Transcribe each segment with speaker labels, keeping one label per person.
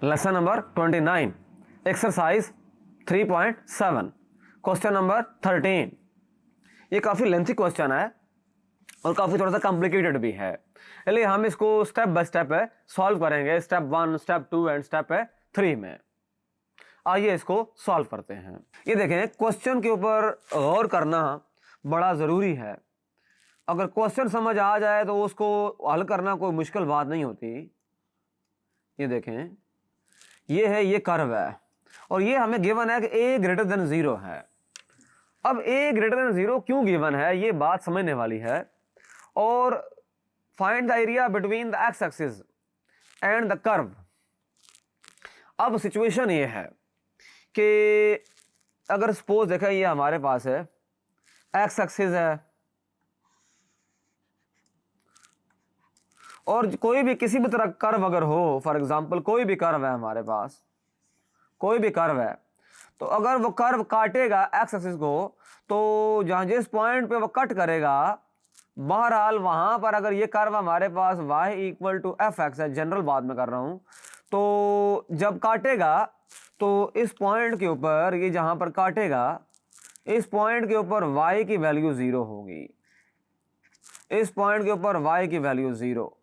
Speaker 1: Lesson number 29, exercise 3.7, question number 13। ये काफ़ी lengthy question है और काफ़ी थोड़ा सा कॉम्प्लिकेटेड भी है, इसलिए हम इसको स्टेप बाय स्टेप सॉल्व करेंगे, स्टेप 1, स्टेप 2 एंड स्टेप 3 में। आइए इसको सॉल्व करते हैं। ये देखें, क्वेश्चन के ऊपर गौर करना बड़ा ज़रूरी है। अगर क्वेश्चन समझ आ जाए तो उसको हल करना कोई मुश्किल बात नहीं होती। ये देखें, ये कर्व है और ये हमें गिवन है कि a ग्रेटर देन 0 है। अब a ग्रेटर देन 0 क्यों गिवन है, ये बात समझने वाली है। और find the area between the x axis and the curve. अब सिचुएशन ये है कि अगर सपोज देखा, ये हमारे पास है एक्स एक्सिस है और कोई भी किसी भी तरह कर्व अगर हो, फॉर एग्जांपल कोई भी कर्व है हमारे पास, कोई भी कर्व है, तो अगर वो कर्व काटेगा एक्स एक्सिस को, तो जहाँ जिस पॉइंट पे वो कट करेगा, बहरहाल वहाँ पर अगर ये कर्व हमारे पास y equal to f x है, जनरल बात में कर रहा हूँ, तो जब काटेगा तो इस पॉइंट के ऊपर, ये जहाँ पर काटेगा इस पॉइंट के ऊपर y की वैल्यू 0 होगी। इस पॉइंट के ऊपर y की वैल्यू 0,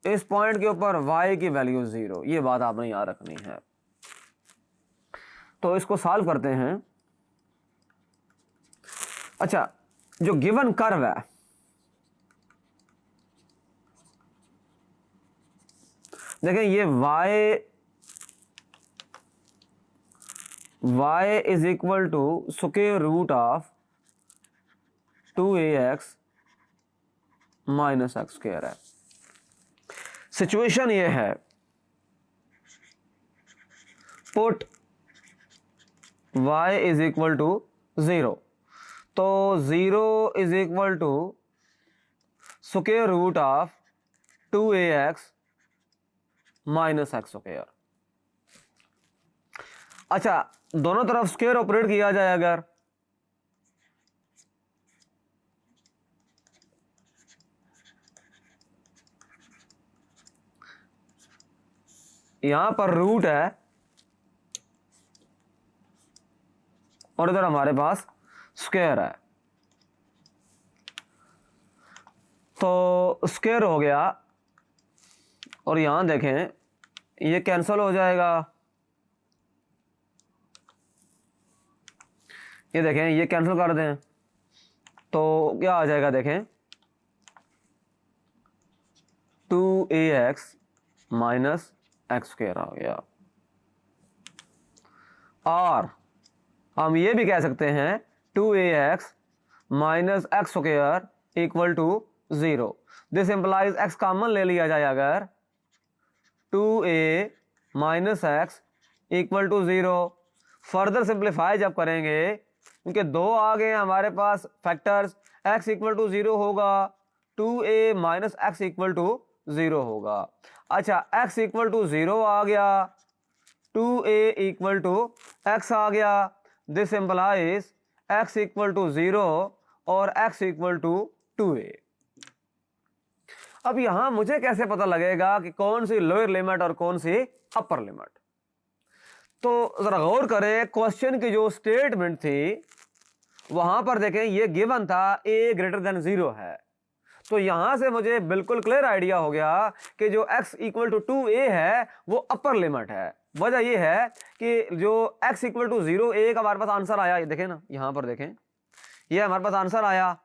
Speaker 1: इस पॉइंट के ऊपर y की वैल्यू 0। ये बात आपने याद रखनी है। तो इसको सॉल्व करते हैं। अच्छा, जो गिवन कर्व है, देखें ये y is equal to square root of 2ax minus x square है। सिचुएशन ये है, put y is equal to 0, तो 0 is equal to square root of 2ax minus x square. अच्छा, दोनों तरफ स्क्वायर ऑपरेट किया जाए, अगर यहां पर रूट है और इधर हमारे पास स्क्वायर है, तो स्क्वायर हो गया और यहां देखें ये कैंसिल हो जाएगा। ये देखें, ये कैंसिल कर दें तो क्या आ जाएगा, देखें 2ax माइनस एक्स स्क्वायर आ गया। और हम ये भी कह सकते हैं 2ax minus x square equal to 0। This implies x common ले लिया जाए, अगर 2a minus x equal to 0। Further simplify जब करेंगे, क्योंकि दो आ गए हमारे पास फैक्टर्स, x इक्वल टू 0 होगा, 2a minus x equal to 0 होगा। अच्छा, x इक्वल टू 0 आ गया, 2a इक्वल टू x आ गया। This implies x equal to 0 और x इक्वल टू 2a। अब यहां मुझे कैसे पता लगेगा कि कौन सी लोअर लिमिट और कौन सी अपर लिमिट? तो जरा गौर करें, क्वेश्चन की जो स्टेटमेंट थी वहां पर देखें, ये गिवन था a ग्रेटर देन 0 है, तो यहां से मुझे बिल्कुल क्लियर आइडिया हो गया कि जो x इक्वल टू 2a है वो अपर लिमिट है। वजह ये है कि जो x इक्वल टू 0 a का हमारे पास आंसर आया, ये देखें ना, यहां पर देखें, ये हमारे पास आंसर आया।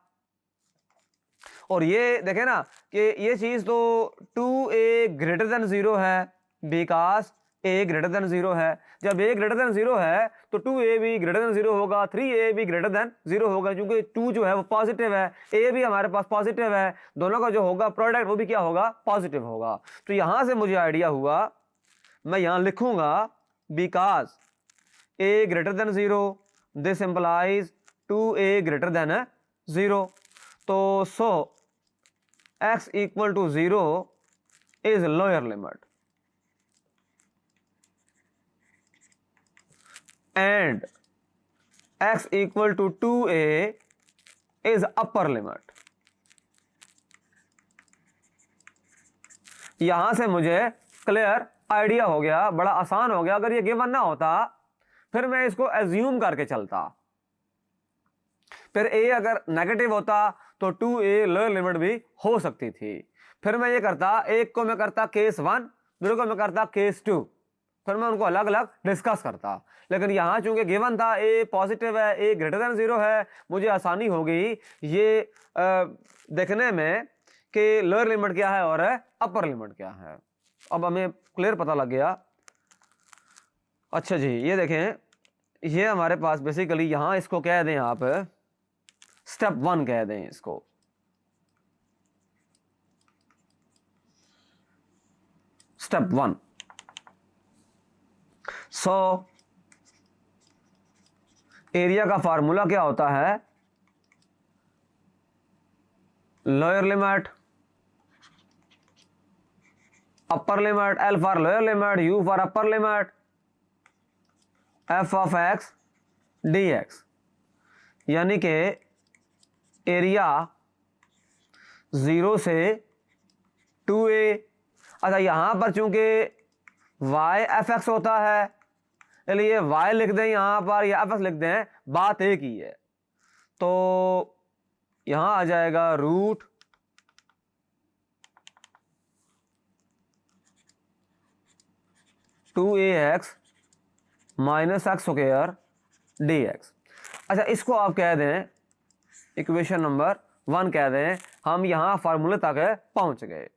Speaker 1: और ये देखें ना कि ये चीज तो 2a ग्रेटर देन 0 है, बिकॉज a ग्रेटर देन 0 है। जब a ग्रेटर देन 0 है तो 2a भी ग्रेटर देन 0 होगा, 3a भी ग्रेटर देन 0 होगा, क्योंकि 2 जो है वो पॉजिटिव है, a भी हमारे पास पॉजिटिव है, दोनों का जो होगा प्रोडक्ट वो भी क्या होगा, पॉजिटिव होगा। तो यहां से मुझे आइडिया हुआ, मैं यहां लिखूंगा because a greater than 0, this implies 2a greater than 0। तो so x equal to 0 is lower limit and x equal to 2a is upper limit। यहां से मुझे क्लियर आइडिया हो गया, बड़ा आसान हो गया। अगर ये गिवन ना होता फिर मैं इसको एज्यूम करके चलता, फिर ए अगर नेगेटिव होता तो 2a लोअर लिमिट भी हो सकती थी। फिर मैं ये करता, एक को मैं करता केस 1, दूसरे को मैं करता केस 2, फिर मैं उनको अलग अलग डिस्कस करता। लेकिन यहाँ चूंकि गिवन था ए पॉजिटिव है, ए ग्रेटर देन 0 है, मुझे आसानी हो गई ये देखने में कि लोअर लिमिट क्या है और अपर लिमिट क्या है। अब हमें क्लियर पता लग गया। अच्छा जी, ये देखें, ये हमारे पास बेसिकली यहाँ इसको कह दें आप स्टेप 1 कह दें इसको। स्टेप 1, सो एरिया का फार्मूला क्या होता है? Lower limit, upper limit, L for lower limit, you for upper limit, F of x D x, यानी कि एरिया 0 से 2a। अच्छा, यहां पर चूंकि y एफ एक्स होता है, इसलिए y लिख दें यहां पर या एफ एक्स लिख दें, बात एक ही है। तो यहां आ जाएगा root two a x minus x square d x. अच्छा, इसको आप कह दें इक्वेशन नंबर 1 कह दें। हम यहां फार्मूले तक पहुंच गए।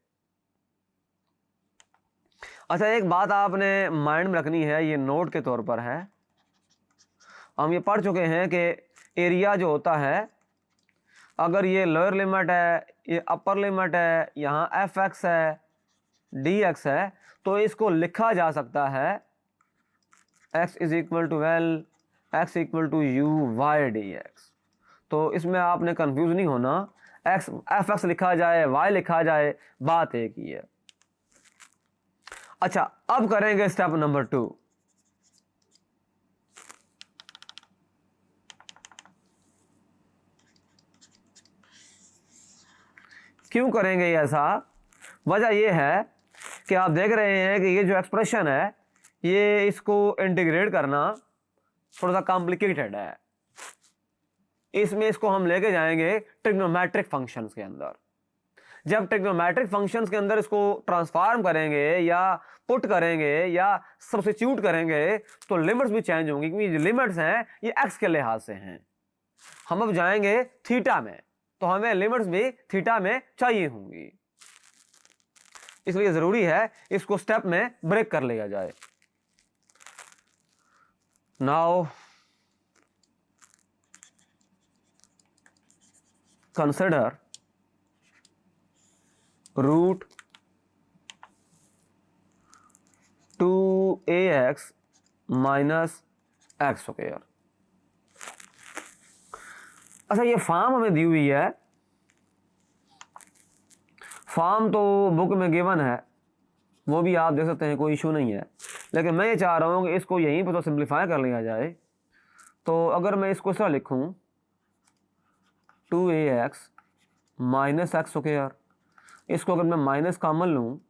Speaker 1: अच्छा, एक बात आपने माइंड में रखनी है, ये नोट के तौर पर है। हम ये पढ़ चुके हैं कि एरिया जो होता है, अगर ये लोअर लिमिट है, ये अपर लिमिट है, यहाँ एफ एक्स है, डी एक्स है, तो इसको लिखा जा सकता है x is equal to l, x equal to u y d x. तो इसमें आपने कंफ्यूज नहीं होना, एक्स एफ एक्स लिखा जाए, y लिखा जाए, बात एक ही है। अच्छा, अब करेंगे स्टेप नंबर 2। क्यों करेंगे ऐसा? वजह यह है कि आप देख रहे हैं कि ये जो एक्सप्रेशन है, ये इसको इंटीग्रेट करना थोड़ा सा कॉम्प्लिकेटेड है। इसमें इसको हम लेके जाएंगे ट्रिग्नोमेट्रिक फंक्शंस के अंदर। जब ट्रिग्नोमेट्रिक फंक्शंस के अंदर इसको ट्रांसफॉर्म करेंगे या पुट करेंगे या सब्स्टिट्यूट करेंगे तो लिमिट्स भी चेंज होंगी, क्योंकि जो लिमिट्स हैं ये एक्स के लिहाज से हैं। हम अब जाएंगे थीटा में, तो हमें लिमिट्स भी थीटा में चाहिए होंगी। इसलिए जरूरी है इसको स्टेप में ब्रेक कर लिया जाए। Now consider root 2ax minus x square. अच्छा, ये फॉर्म हमें दी हुई है, फॉर्म तो बुक में गिवन है, वो भी आप देख सकते हैं, कोई इशू नहीं है। लेकिन मैं ये चाह रहा हूँ कि इसको यहीं पर तो सिंप्लीफाई कर लिया जाए। तो अगर मैं इसको इस तरह लिखूँ 2ax माइनस एक्स स्क्वायर, इसको अगर मैं माइनस कॉमन लूँ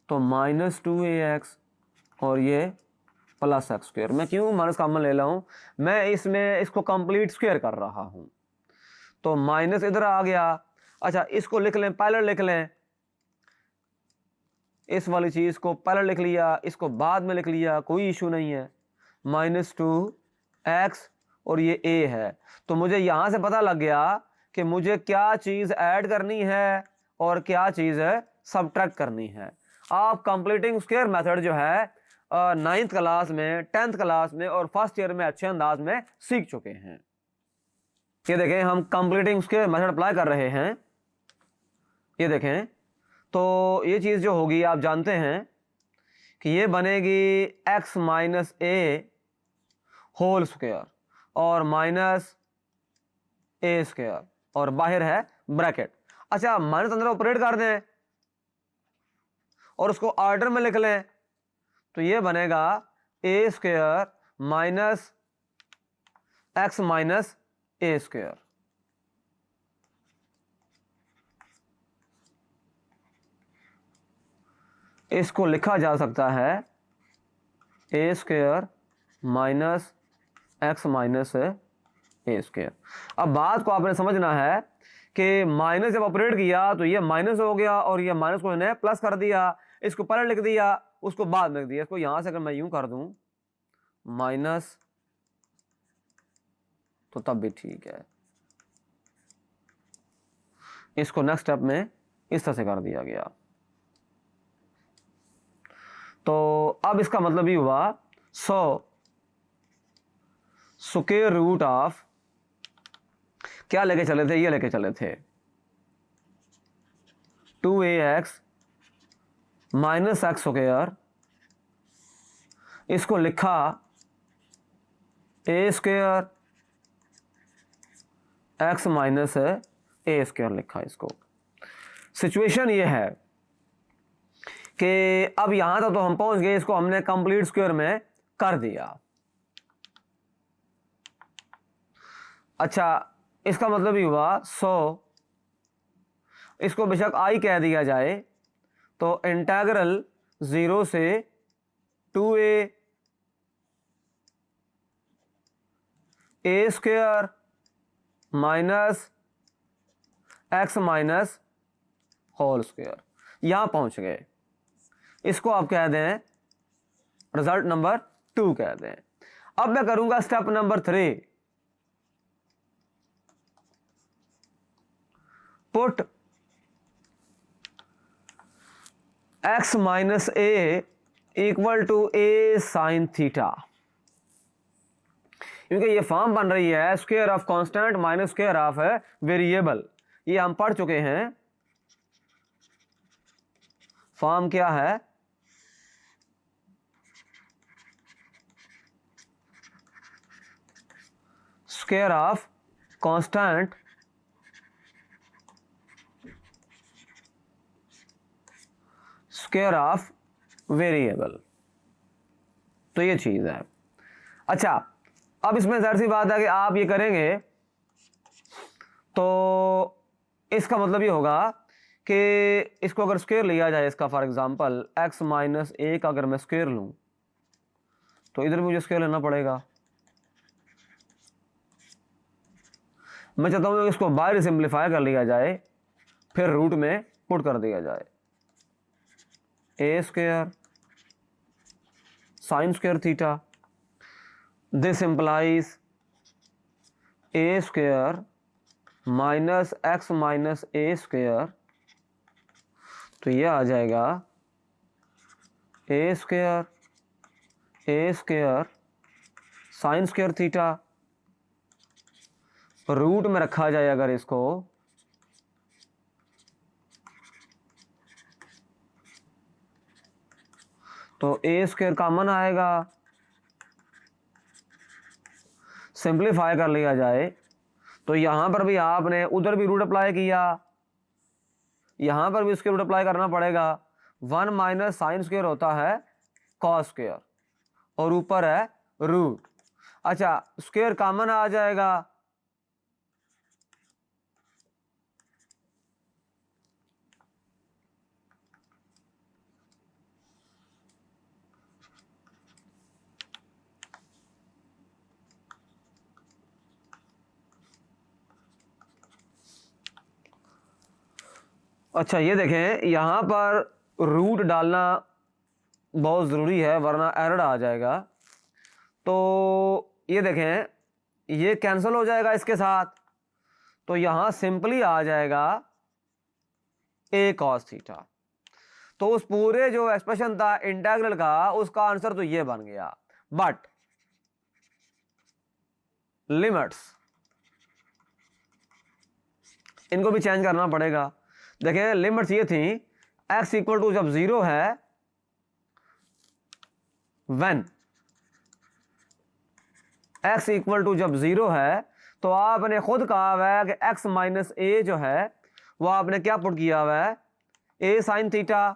Speaker 1: तो माइनस 2ax और ये प्लस एक्स स्क्वायर। मैं क्यों माइनस कॉमन ले रहा हूँ? मैं इसमें इसको कंप्लीट स्क्वायर कर रहा हूँ, तो माइनस इधर आ गया। अच्छा, इसको लिख लें, पहले लिख लें, इस वाली चीज़ को पहले लिख लिया, इसको बाद में लिख लिया, कोई इशू नहीं है। -2x और ये a है, तो मुझे यहाँ से पता लग गया कि मुझे क्या चीज़ ऐड करनी है और क्या चीज़ सब्ट्रैक्ट करनी है। आप कंप्लीटिंग स्क्वायर मेथड जो है 9th क्लास में, 10th क्लास में और फर्स्ट ईयर में अच्छे अंदाज में सीख चुके हैं। ये देखें, हम कंप्लीटिंग स्क्वायर मेथड अप्लाई कर रहे हैं। ये देखें, तो ये चीज़ जो होगी, आप जानते हैं कि ये बनेगी x माइनस ए होल स्क्वायर और माइनस ए स्क्वायर और बाहर है ब्रैकेट। अच्छा, माइनस अंदर ऑपरेट कर दें और उसको ऑर्डर में लिख लें, तो ये बनेगा ए square minus x minus a square. इसको लिखा जा सकता है ए square minus x minus a square. अब बात को आपने समझना है कि माइनस जब ऑपरेट किया तो ये माइनस हो गया और ये माइनस को मैंने प्लस कर दिया, इसको पहले लिख दिया उसको बाद में लिख दिया। इसको यहां से अगर मैं यूं कर दूं माइनस तो तब भी ठीक है, इसको नेक्स्ट स्टेप में इस तरह से कर दिया गया। तो अब इसका मतलब ये हुआ 100 स्क्वायर रूट ऑफ, क्या लेके चले थे, ये लेके चले थे 2ax माइनस एक्स स्क्वायर, इसको लिखा ए square x minus a square लिखा। इसको सिचुएशन ये है कि अब यहां तक तो हम पहुंच गए, इसको हमने कंप्लीट स्क्वायर में कर दिया। अच्छा, इसका मतलब ही हुआ 100, इसको बेशक आई कह दिया जाए तो इंटेग्रल 0 से 2a square minus x minus whole square, यहां पहुंच गए। इसको आप कह दें रिजल्ट नंबर 2 कह दें। अब मैं करूंगा step number 3, put x minus a equal to a sine theta, क्योंकि ये फॉर्म बन रही है square of constant minus square of variable, ये हम पढ़ चुके हैं। फॉर्म क्या है, square of constant square of variable, तो ये चीज है। अच्छा, अब इसमें जाहिर सी बात है कि आप ये करेंगे तो इसका मतलब ये होगा कि इसको अगर स्क्वायर लिया जाए, इसका फॉर एग्जांपल x माइनस ए का अगर मैं स्क्वायर लूं तो इधर मुझे स्क्वायर लेना पड़ेगा। मैं चाहता हूं कि इसको बाहर सिंप्लीफाई कर लिया जाए, फिर रूट में पुट कर दिया जाए a square sine square theta, this implies a square minus x minus a square, तो यह आ जाएगा a square sine square theta, root में रखा जाए अगर इसको तो ए स्क्वायर कॉमन आएगा, सिंप्लीफाई कर लिया जाए तो यहां पर भी आपने उधर भी रूट अप्लाई किया, यहां पर भी उसके रूट अप्लाई करना पड़ेगा। 1 माइनस साइन स्क्वायर होता है कॉस स्क्वायर और ऊपर है रूट। अच्छा, स्क्वायर कॉमन आ जाएगा, अच्छा ये देखें यहां पर रूट डालना बहुत ज़रूरी है वरना एरर आ जाएगा। तो ये देखें ये कैंसिल हो जाएगा इसके साथ, तो यहां सिंपली आ जाएगा ए कॉस थीटा। तो उस पूरे जो एक्सप्रेशन था इंटीग्रल का उसका आंसर तो ये बन गया, बट लिमिट्स इनको भी चेंज करना पड़ेगा। देखें लिमिट्स ये थी x इक्वल टू जब 0 है, व्हेन x इक्वल टू जब 0 है तो आपने खुद कहा हुआ है कि x माइनस ए जो है वो आपने क्या पुट किया हुआ है ए साइन थीटा,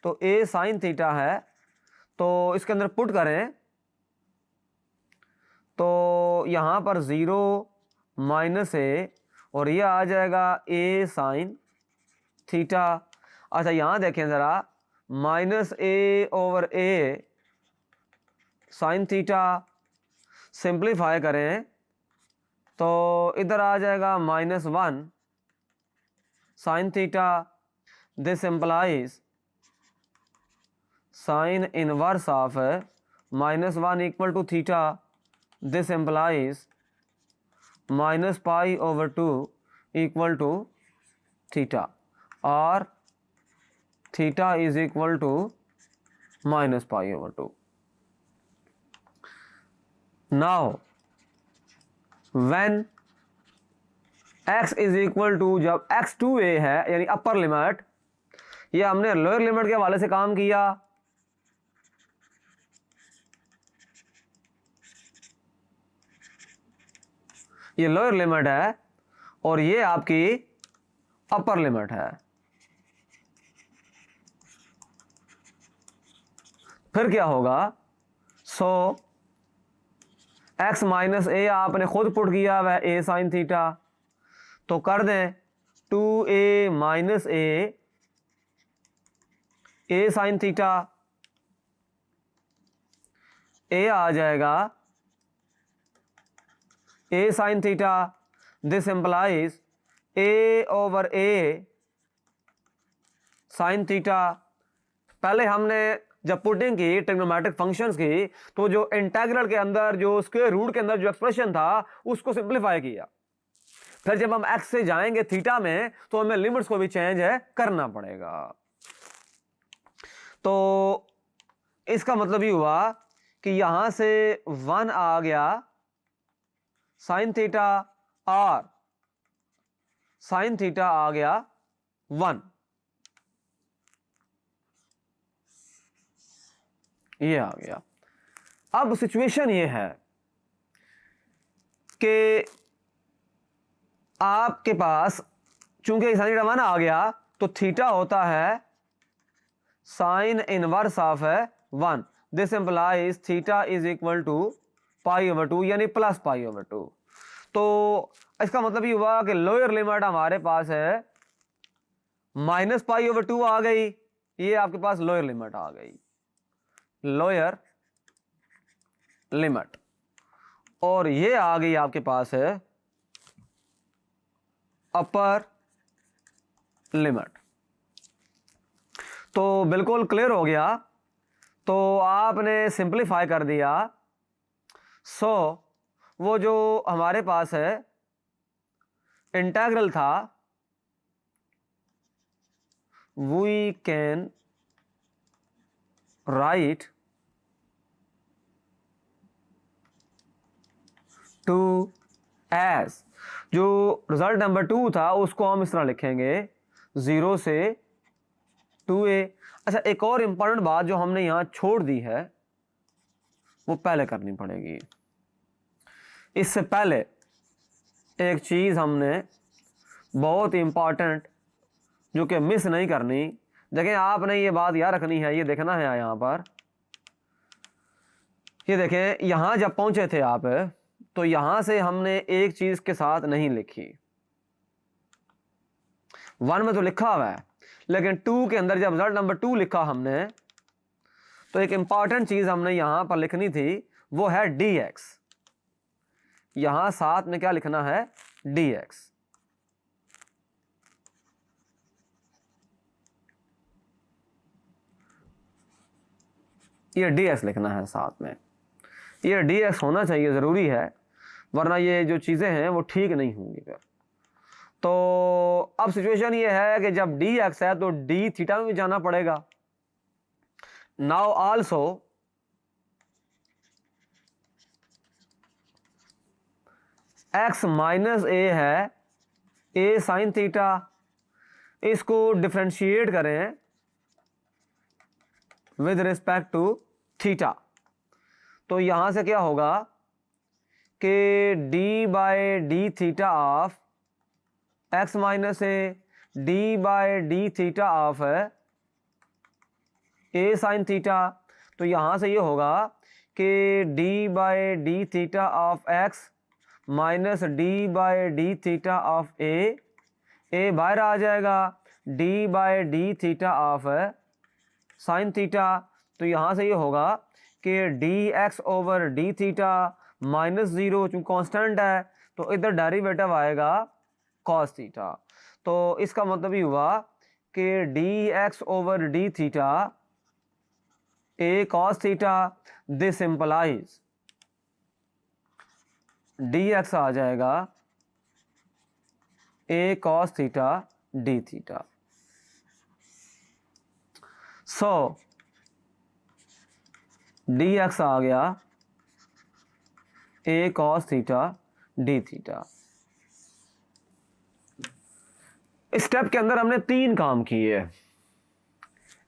Speaker 1: तो ए साइन थीटा है तो इसके अंदर पुट करें तो यहां पर 0 माइनस ए और ये आ जाएगा ए साइन थीटा। अच्छा यहां देखें जरा minus a over a sine theta, simplify करें तो इधर आ जाएगा -1 sine theta, this implies sine inverse of -1 equal to theta, this implies -π/2 equal to theta, और theta is equal to -π/2। Now when x is equal to, जब x 2a है यानी upper limit, ये हमने लोअर लिमिट के हवाले से काम किया, ये लोअर लिमिट है और ये आपकी अपर लिमिट है। फिर क्या होगा, सो x माइनस ए आपने खुद पुट किया हुआ है a साइन थीटा, तो कर दें 2a minus a sine theta, a आ जाएगा a sign theta, this employees a/a sine theta. पहले हमने जब पुटिंग की ट्रिग्नोमेट्रिक फंक्शंस की, तो जो इंटीग्रल के अंदर जो स्क्वायर रूट के अंदर जो एक्सप्रेशन था उसको सिंप्लीफाई किया। फिर जब हम x से जाएंगे थीटा में तो हमें लिमिट्स को भी चेंज करना पड़ेगा। तो इसका मतलब ये हुआ कि यहां से 1 आ गया साइन थीटा और साइन थीटा आ गया 1, ये आ गया। अब सिचुएशन ये है कि आपके पास चूंकि साइन थीटा 1 आ गया तो थीटा होता है sine inverse of 1, this implies theta is equal to π/2 यानी +π/2। तो इसका मतलब ये हुआ कि लोअर लिमिट हमारे पास है -π/2 आ गई, ये आपके पास लोअर लिमिट आ गई, लोअर लिमिट, और ये आ गई आपके पास है अपर लिमिट। तो बिल्कुल क्लियर हो गया। तो आपने सिंप्लीफाई कर दिया, सो वो जो हमारे पास है इंटीग्रल था, we can write to s, जो रिजल्ट नंबर 2 था उसको हम इस तरह लिखेंगे 0 से 2a। अच्छा, एक और इंपॉर्टेंट बात जो हमने यहां छोड़ दी है वो पहले करनी पड़ेगी। इससे पहले एक चीज हमने बहुत इंपॉर्टेंट जो कि मिस नहीं करनी, देखें आपने ये बात याद रखनी है, ये देखना है यहां पर, ये देखें यहां जब पहुंचे थे आप तो यहां से हमने एक चीज के साथ नहीं लिखी, 1 में तो लिखा हुआ है लेकिन 2 के अंदर जब रिजल्ट नंबर 2 लिखा हमने तो एक इंपॉर्टेंट चीज हमने यहां पर लिखनी थी, वो है dx। यहां साथ में क्या लिखना है, dx। ये dx लिखना है साथ में, ये dx होना चाहिए, जरूरी है, वरना ये जो चीजें हैं वो ठीक नहीं होंगी फिर। तो अब सिचुएशन ये है कि जब dx है तो d थीटा में भी जाना पड़ेगा। Now also x minus a है a साइन थीटा, इसको डिफरेंशिएट करें विद रिस्पेक्ट टू थीटा, तो यहां से क्या होगा कि d/d theta of x minus a d/d theta of a sine theta, तो यहां से ये होगा कि d/d theta of x minus d/d theta of a बाहर आ जाएगा, d/d theta of sine theta, तो यहां से ये होगा कि d x over d theta minus 0, चूँकि कांस्टेंट है तो इधर डेरिवेटिव आएगा कॉस थीटा। तो इसका मतलब ही हुआ कि d x over d theta a cos theta, this implies d x आ जाएगा a cos theta d theta. So d x आ गया a cos theta d theta. इस स्टेप के अंदर हमने 3 काम किए।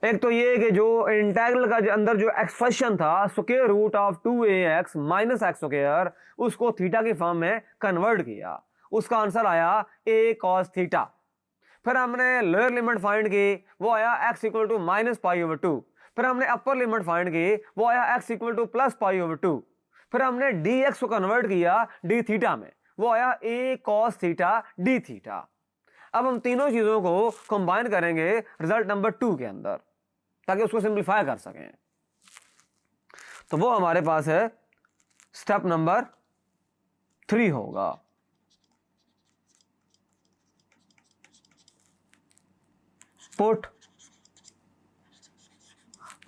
Speaker 1: एक तो ये कि जो इंटीग्रल का जो अंदर जो एक्सप्रेशन था square root of 2ax minus x square, उसको थीटा की फॉर्म में कन्वर्ट किया, उसका आंसर आया a cos थीटा। फिर हमने लोअर लिमिट फाइंड की, वो आया x equal to minus pi over 2। फिर हमने अपर लिमिट फाइंड की, वो आया x equal two plus pi over 2। फिर हमने dx को कन्वर्ट किया d थीटा में, वो आया a cos theta d theta. अब हम तीनों चीजों को कंबाइन करेंगे रिजल्ट नंबर 2 के अंदर, ताकि उसको सिंप्लीफाई कर सकें। तो वो हमारे पास है स्टेप नंबर 3 होगा। Put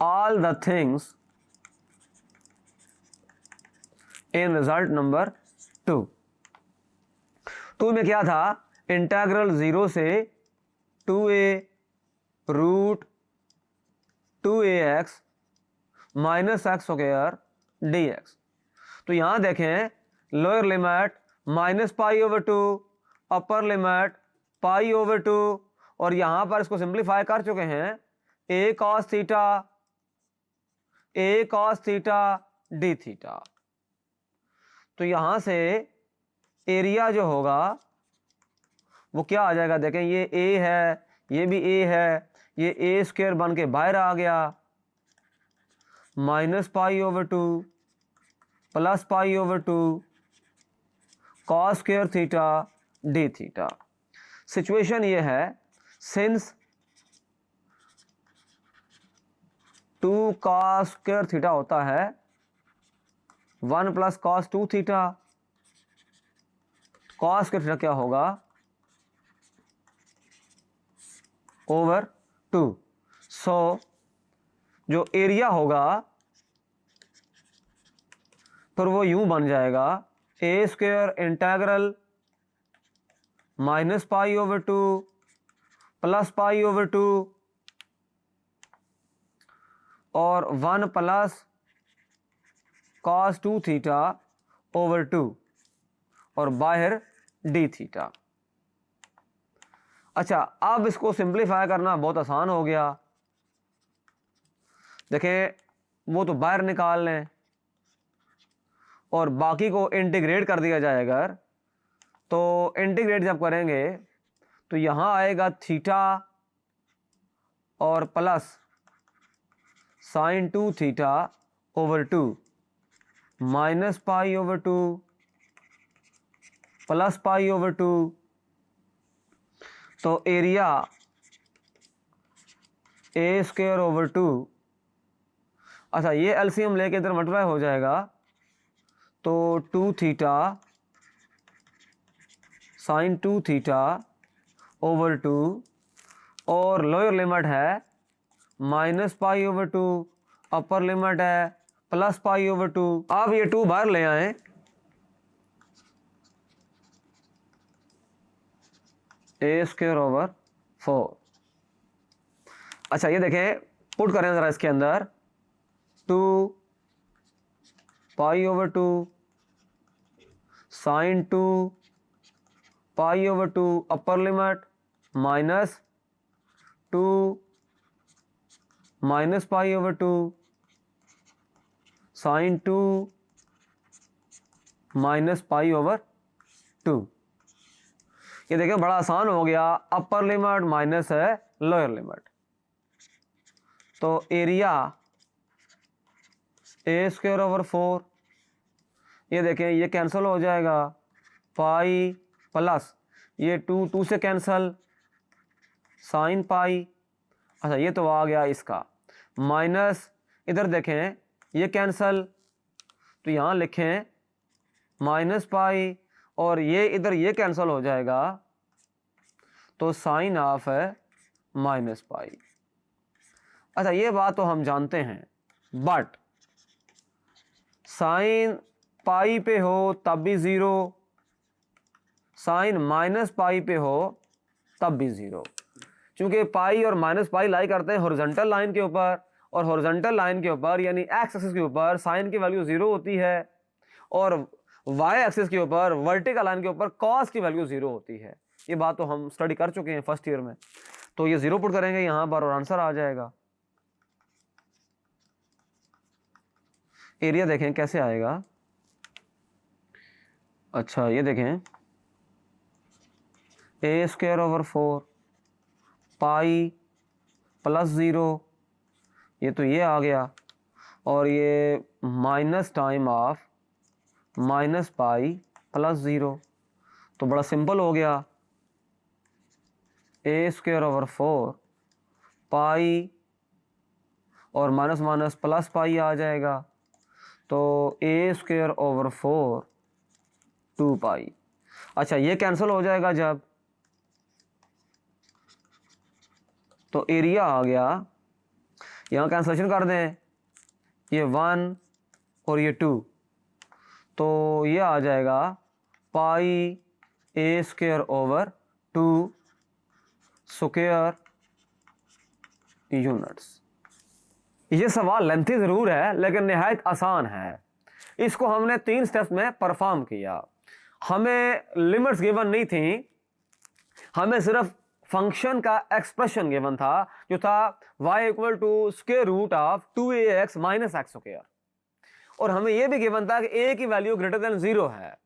Speaker 1: all the things in result number 2। 2 में क्या था? इंटीग्रल 0 से 2a root 2ax minus x square dx। तो यहां देखें, lower limit minus pi over 2, upper limit pi over 2, और यहां पर इसको सिंप्लीफाई कर चुके हैं a cos theta d theta. तो यहां से एरिया जो होगा वो क्या आ जाएगा? देखें, ये a है, ये भी a है, ये a स्क्वायर बन के बाहर आ गया, minus pi over 2 plus pi over 2 cos square theta d theta. Situation ये है, सिंस 2 कॉस स्क्वायर थीटा होता है 1 plus cos 2 theta, cos square theta क्या होगा? ओवर 2। सो जो एरिया होगा फिर वो यूं बन जाएगा a square integral minus pi over 2 plus pi over 2 और 1 प्लस कॉस 2 थीटा ओवर 2 और बाहर d थीटा। अच्छा, अब इसको सिंप्लीफाई करना बहुत आसान हो गया। देखें, वो तो बाहर निकाल लें और बाकी को इंटीग्रेट कर दिया जाएगा। तो इंटीग्रेट जब करेंगे तो यहाँ आएगा थीटा और plus sign 2 theta over 2 minus pi over 2 plus pi over 2। तो एरिया a स्क्वायर ओवर 2, अच्छा ये एलसीएम लेके इधर मल्टीप्लाई हो जाएगा, तो 2 थीटा साइन 2 थीटा ओवर 2 और लोअर लिमिट है minus pi over 2, upper limit है प्लस पाई ओवर 2। अब ये 2 बाहर ले आए, a स्क्वायर ओवर 4। अच्छा ये देखें, पुट करें जरा इसके अंदर, 2 pi over 2 sine 2 pi over 2 upper limit minus 2 minus pi over 2 sine 2 minus pi over 2। ये देखिए बड़ा आसान हो गया, अपर लिमिट माइनस है लोअर लिमिट। तो एरिया a स्क्वायर ओवर 4, ये देखें ये कैंसिल हो जाएगा, पाई प्लस ये 2 से कैंसिल, साइन पाई। अच्छा ये तो आ गया इसका, माइनस इधर देखें ये कैंसल, तो यहाँ लिखें माइनस पाई, और ये इधर ये कैंसल हो जाएगा, तो साइन ऑफ है माइनस पाई। अच्छा ये बात तो हम जानते हैं, बट साइन पाई पे हो तब भी ज़ीरो, साइन माइनस पाई पे हो तब भी ज़ीरो, क्योंकि पाई और माइनस पाई लाई करते हैं हॉरिजॉन्टल लाइन के ऊपर, और हॉरिजॉन्टल लाइन के ऊपर यानी एक्स एक्सिस के ऊपर साइन की वैल्यू ज़ीरो होती है, और वाई एक्सिस के ऊपर वर्टिकल लाइन के ऊपर कॉस की वैल्यू ज़ीरो होती है। ये बात तो हम स्टडी कर चुके हैं फर्स्ट ईयर में। तो ये ज़ीरो पुट करेंगे यहाँ पर और आंसर आ जाएगा। एरिया देखें कैसे आएगा। अच्छा ये देखें, a square over 4 pi plus zero, ये तो ये आ गया, और ये minus time of minus pi plus zero, तो बड़ा सिंपल हो गया। ए स्क्वायर ओवर 4 पाई और माइनस माइनस प्लस पाई आ जाएगा, तो ए स्क्वायर ओवर 4 2 पाई। अच्छा ये कैंसिल हो जाएगा जब, तो एरिया आ गया, यहाँ कैंसलेशन कर दें, ये 1 और ये 2, तो ये आ जाएगा पाई ए स्क्वायर ओवर 2 स्क्वायर यूनिट्स। ये सवाल लेंथी ज़रूर है लेकिन निहायत आसान है। इसको हमने 3 स्टेप्स में परफॉर्म किया। हमें लिमिट्स गिवन नहीं थी, हमें सिर्फ फंक्शन का एक्सप्रेशन गिवन था जो था y equal to square root of 2ax minus x square, और हमें यह भी गिवन था कि a की वैल्यू ग्रेटर देन 0 है।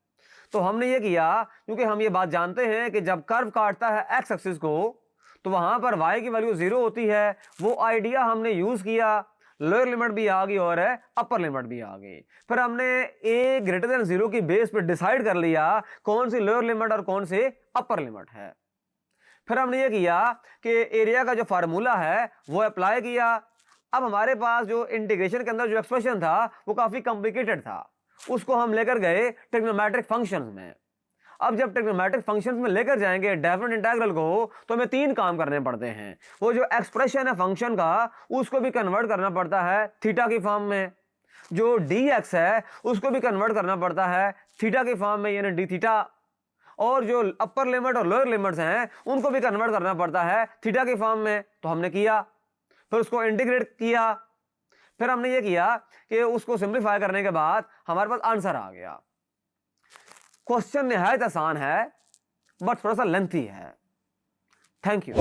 Speaker 1: तो हमने ये किया, क्योंकि हम ये बात जानते हैं कि जब कर्व काटता है एक्स एक्सिस को तो वहां पर y की वैल्यू 0 होती है। वो आइडिया हमने यूज किया, लोअर लिमिट भी आ गई और अपर लिमिट भी आ गई। फिर हमने a ग्रेटर देन 0 की बेस पर डिसाइड कर लिया कौन सी लोअर लिमिट और कौन सी अपर लिमिट है। फिर हमने ये किया कि एरिया का जो फार्मूला है वो अप्लाई किया। अब हमारे पास जो इंटीग्रेशन के अंदर जो एक्सप्रेशन था वो काफी कॉम्प्लिकेटेड था, उसको हम लेकर गए ट्रिग्नोमेट्रिक फंक्शंस में। अब जब ट्रिग्नोमेट्रिक फंक्शंस में लेकर जाएंगे डेफिनेट इंटीग्रल को, तो हमें 3 काम करने पड़ते हैं। वो जो एक्सप्रेशन है फंक्शन का उसको भी कन्वर्ट करना पड़ता है थीटा की फॉर्म में, जो dx है उसको भी कन्वर्ट करना पड़ता है थीटा की फॉर्म में यानी डी थीटा, और जो अपर लिमिट और लोअर लिमिट्स हैं उनको भी कन्वर्ट करना पड़ता है थीटा की फॉर्म में। तो हमने किया, फिर उसको इंटीग्रेट किया, फिर हमने ये किया कि उसको सिंप्लीफाई करने के बाद हमारे पास आंसर आ गया। क्वेश्चन निहायत आसान है बट थोड़ा सा लेंथी है। Thank you.